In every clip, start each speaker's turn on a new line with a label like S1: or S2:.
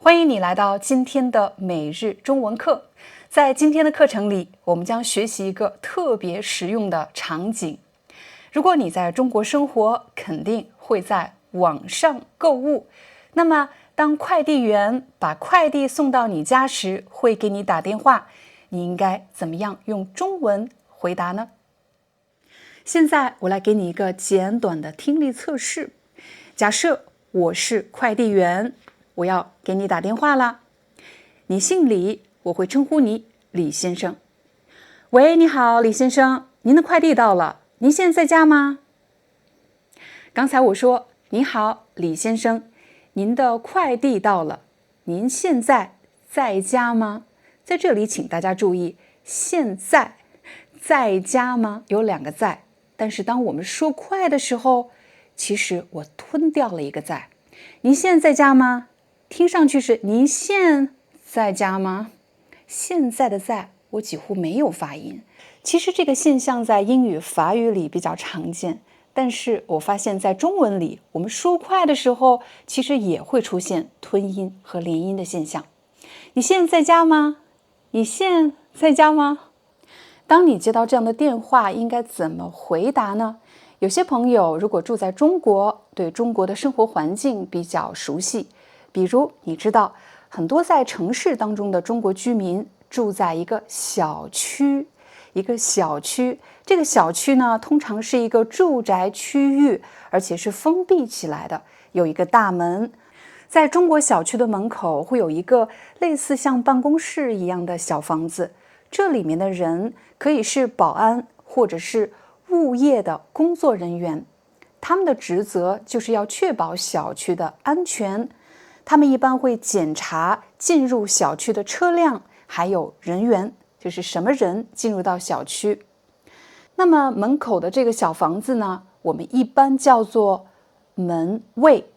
S1: 欢迎你来到今天的每日中文课。在今天的课程里，我们将学习一个特别实用的场景。如果你在中国生活，肯定会在网上购物。那么，当快递员把快递送到你家时，会给你打电话，你应该怎么样用中文回答呢？现在我来给你一个简短的听力测试。假设我是快递员，我要给你打电话啦。你姓李，我会称呼你李先生。喂，你好，李先生，您的快递到了，您现在在家吗？刚才我说，你好，李先生，您的快递到了，您现在在家吗？在这里，请大家注意，现在在家吗？有两个在，但是当我们说快的时候，其实我吞掉了一个在。您现在在家吗？听上去是您现在家吗？现在的在我几乎没有发音。其实这个现象在英语、法语里比较常见，但是我发现在中文里，我们说快的时候，其实也会出现吞音和连音的现象。你现在在家吗？你现在家吗？当你接到这样的电话，应该怎么回答呢？有些朋友如果住在中国，对中国的生活环境比较熟悉，比如你知道很多在城市当中的中国居民住在一个小区，这个小区呢，通常是一个住宅区域，而且是封闭起来的，有一个大门。在中国小区的门口会有一个类似像办公室一样的小房子，这里面的人可以是保安或者是物业的工作人员，他们的职责就是要确保小区的安全。他们一般会检查进入小区的车辆，还有人员，就是什么人进入到小区。那么门口的这个小房子呢，我们一般叫做门卫，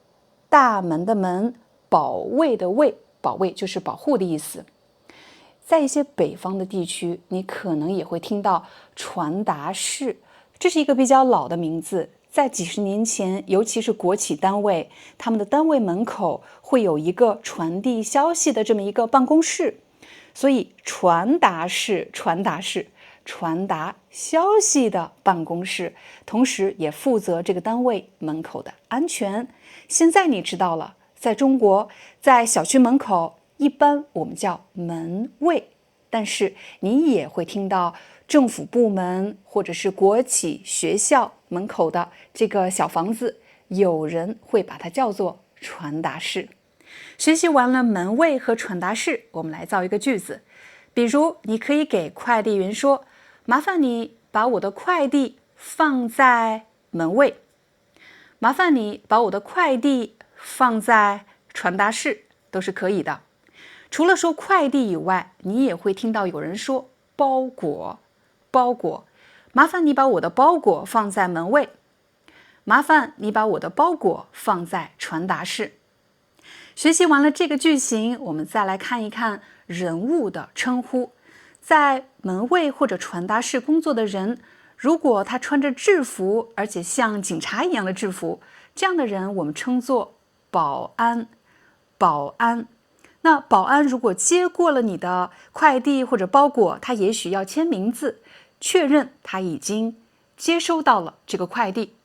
S1: 大门的门，保卫的卫，保卫就是保护的意思。在一些北方的地区，你可能也会听到传达室，这是一个比较老的名字。在几十年前，尤其是国企单位，他们的单位门口会有一个传递消息的这么一个办公室，所以传达室，传达消息的办公室，同时也负责这个单位门口的安全。现在你知道了，在中国，在小区门口，一般我们叫门卫，但是你也会听到政府部门或者是国企、学校门口的这个小房子，有人会把它叫做传达室。学习完了门卫和传达室，我们来造一个句子。比如，你可以给快递员说：“麻烦你把我的快递放在门卫。”麻烦你把我的快递放在传达室，都是可以的。除了说快递以外，你也会听到有人说包裹，麻烦你把我的包裹放在门卫，麻烦你把我的包裹放在传达室。学习完了这个句型，我们再来看一看人物的称呼。在门卫或者传达室工作的人，如果他穿着制服，而且像警察一样的制服，这样的人我们称作保安。那保安如果接过了你的快递或者包裹，他也许要签名字，确认他已经接收到了这个快递。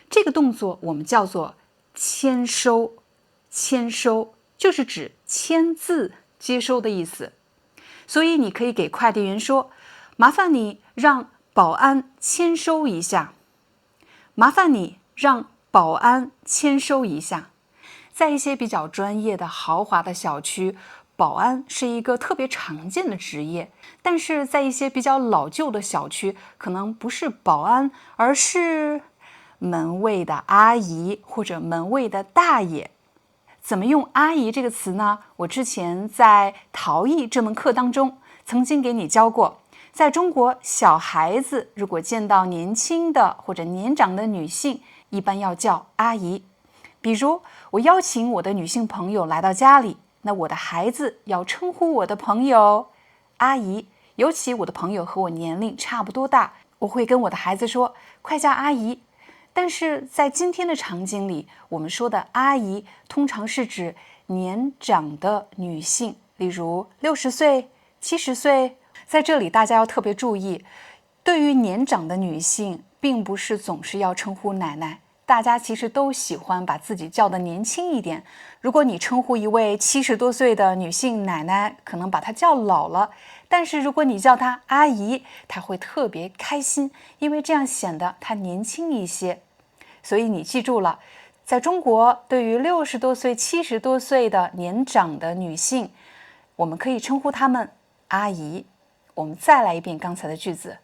S1: 这个动作我们叫做签收，就是指签字接收的意思。所以你可以给快递员说：“麻烦你让保安签收一下。”麻烦你让保安签收一下。在一些比较专业的豪华的小区，保安是一个特别常见的职业，但是在一些比较老旧的小区，可能不是保安，而是门卫的阿姨或者门卫的大爷。怎么用阿姨这个词呢？我之前在陶艺这门课当中曾经给你教过。在中国，小孩子如果见到年轻的或者年长的女性，一般要叫阿姨。比如我邀请我的女性朋友来到家里，那我的孩子要称呼我的朋友阿姨，尤其我的朋友和我年龄差不多大，我会跟我的孩子说：“快叫阿姨。”但是在今天的场景里，我们说的阿姨通常是指年长的女性，例如60岁、70岁。在这里大家要特别注意，对于年长的女性，并不是总是要称呼奶奶，大家其实都喜欢把自己叫得年轻一点。如果你称呼一位70多岁的女性奶奶，可能把她叫老了，但是如果你叫她阿姨，她会特别开心，因为这样显得她年轻一些。所以你记住了，在中国，对于60多岁、70多岁的年长的女性，我们可以称呼她们阿姨。我们再来一遍刚才的句子，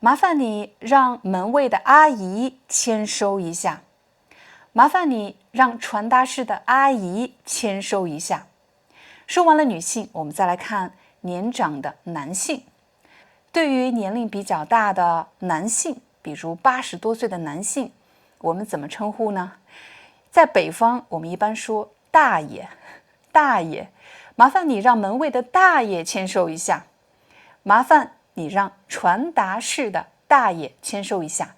S1: 麻烦你让门卫的阿姨签收一下。麻烦你让传达室的阿姨签收一下。说完了女性，我们再来看年长的男性。对于年龄比较大的男性，比如80多岁的男性，我们怎么称呼呢？在北方，我们一般说大爷，大爷，麻烦你让门卫的大爷签收一下。麻烦你让传达室的大爷签收一下。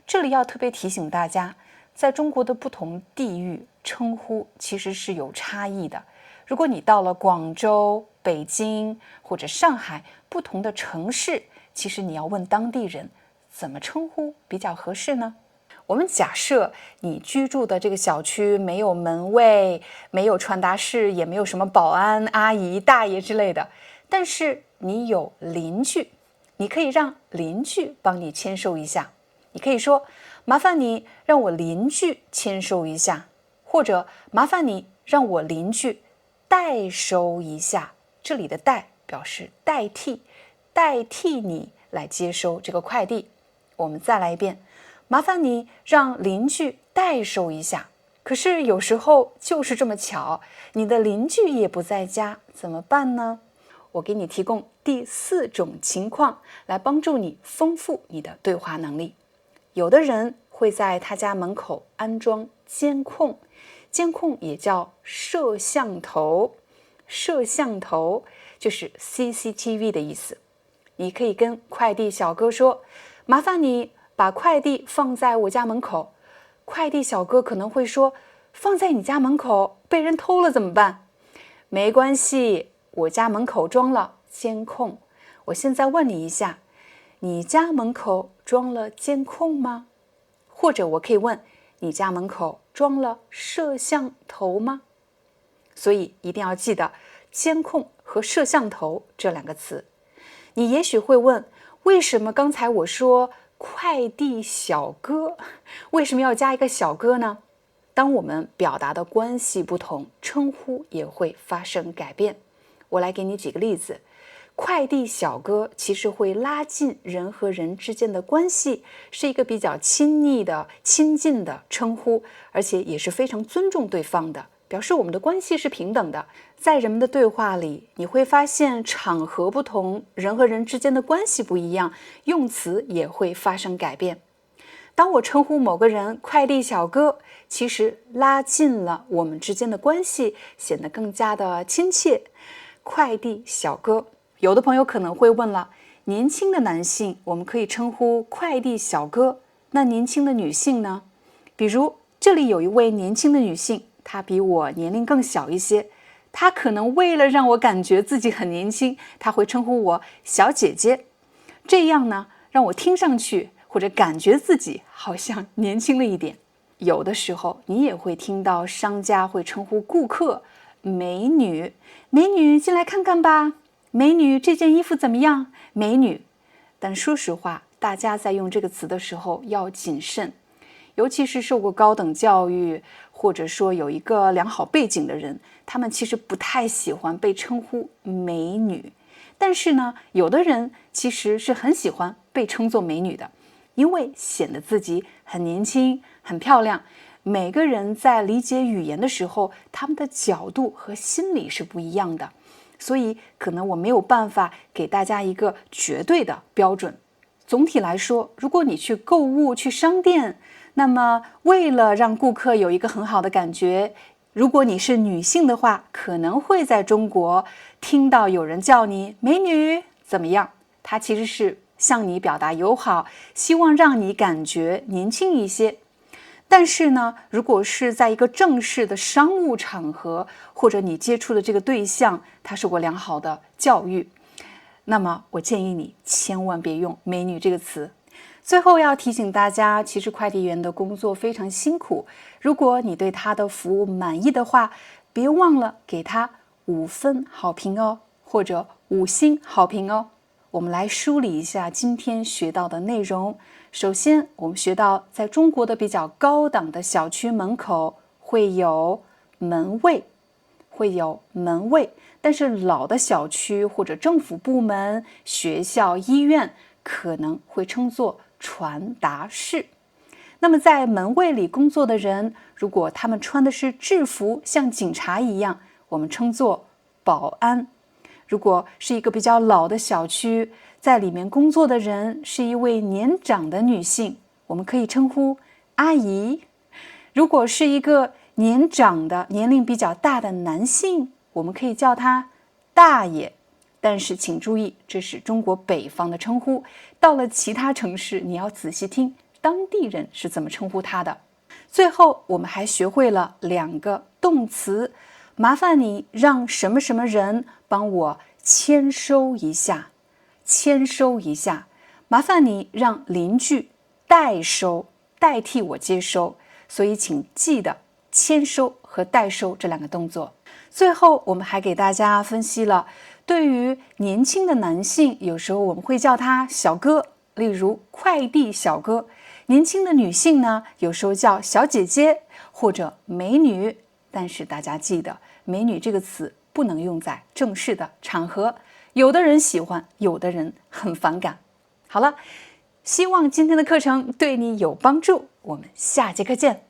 S1: 这里要特别提醒大家，在中国的不同地域，称呼其实是有差异的。如果你到了广州、北京或者上海不同的城市，其实你要问当地人怎么称呼比较合适呢？我们假设你居住的这个小区没有门卫，没有传达室，也没有什么保安、阿姨、大爷之类的，但是你有邻居，你可以让邻居帮你签收一下。你可以说，麻烦你让我邻居签收一下，或者麻烦你让我邻居代收一下。这里的代表示代替，代替你来接收这个快递。我们再来一遍，麻烦你让邻居代收一下。可是有时候就是这么巧，你的邻居也不在家，怎么办呢？我给你提供第4种情况，来帮助你丰富你的对话能力。有的人会在他家门口安装监控，监控也叫摄像头，摄像头就是 CCTV 的意思。你可以跟快递小哥说，麻烦你把快递放在我家门口。快递小哥可能会说，放在你家门口被人偷了怎么办？没关系，我家门口装了监控。我现在问你一下，你家门口装了监控吗？或者我可以问，你家门口装了摄像头吗？所以一定要记得监控和摄像头这2个词。你也许会问，为什么刚才我说快递小哥，为什么要加一个小哥呢？当我们表达的关系不同，称呼也会发生改变。我来给你举个例子，快递小哥其实会拉近人和人之间的关系，是一个比较亲昵的、亲近的称呼，而且也是非常尊重对方的，表示我们的关系是平等的。在人们的对话里，你会发现场合不同，人和人之间的关系不一样，用词也会发生改变。当我称呼某个人快递小哥，其实拉近了我们之间的关系，显得更加的亲切。快递小哥，有的朋友可能会问了，年轻的男性我们可以称呼快递小哥，那年轻的女性呢？比如这里有一位年轻的女性，她比我年龄更小一些，她可能为了让我感觉自己很年轻，她会称呼我小姐姐，这样呢，让我听上去或者感觉自己好像年轻了一点。有的时候你也会听到商家会称呼顾客美女，美女进来看看吧，美女这件衣服怎么样，美女。但说实话，大家在用这个词的时候要谨慎，尤其是受过高等教育或者说有一个良好背景的人，他们其实不太喜欢被称呼美女。但是呢，有的人其实是很喜欢被称作美女的，因为显得自己很年轻、很漂亮。每个人在理解语言的时候，他们的角度和心理是不一样的，所以可能我没有办法给大家一个绝对的标准。总体来说，如果你去购物、去商店，那么为了让顾客有一个很好的感觉，如果你是女性的话，可能会在中国听到有人叫你美女怎么样，它其实是向你表达友好，希望让你感觉年轻一些。但是呢，如果是在一个正式的商务场合，或者你接触的这个对象他受过良好的教育，那么我建议你千万别用美女这个词。最后要提醒大家，其实快递员的工作非常辛苦，如果你对他的服务满意的话，别忘了给他5分好评哦，或者5星好评哦。我们来梳理一下今天学到的内容。首先，我们学到在中国的比较高档的小区门口会有门卫，但是老的小区或者政府部门、学校、医院可能会称作传达室。那么在门卫里工作的人，如果他们穿的是制服，像警察一样，我们称作保安。如果是一个比较老的小区，在里面工作的人是一位年长的女性，我们可以称呼阿姨。如果是一个年长的、年龄比较大的男性，我们可以叫他大爷。但是请注意，这是中国北方的称呼，到了其他城市，你要仔细听当地人是怎么称呼他的。最后，我们还学会了2个动词，麻烦你让什么什么人帮我签收一下，麻烦你让邻居代收，代替我接收。所以请记得签收和代收这2个动作。最后，我们还给大家分析了，对于年轻的男性，有时候我们会叫他小哥，例如快递小哥；年轻的女性呢，有时候叫小姐姐或者美女。但是大家记得，美女这个词不能用在正式的场合，有的人喜欢，有的人很反感。好了，希望今天的课程对你有帮助，我们下节课见。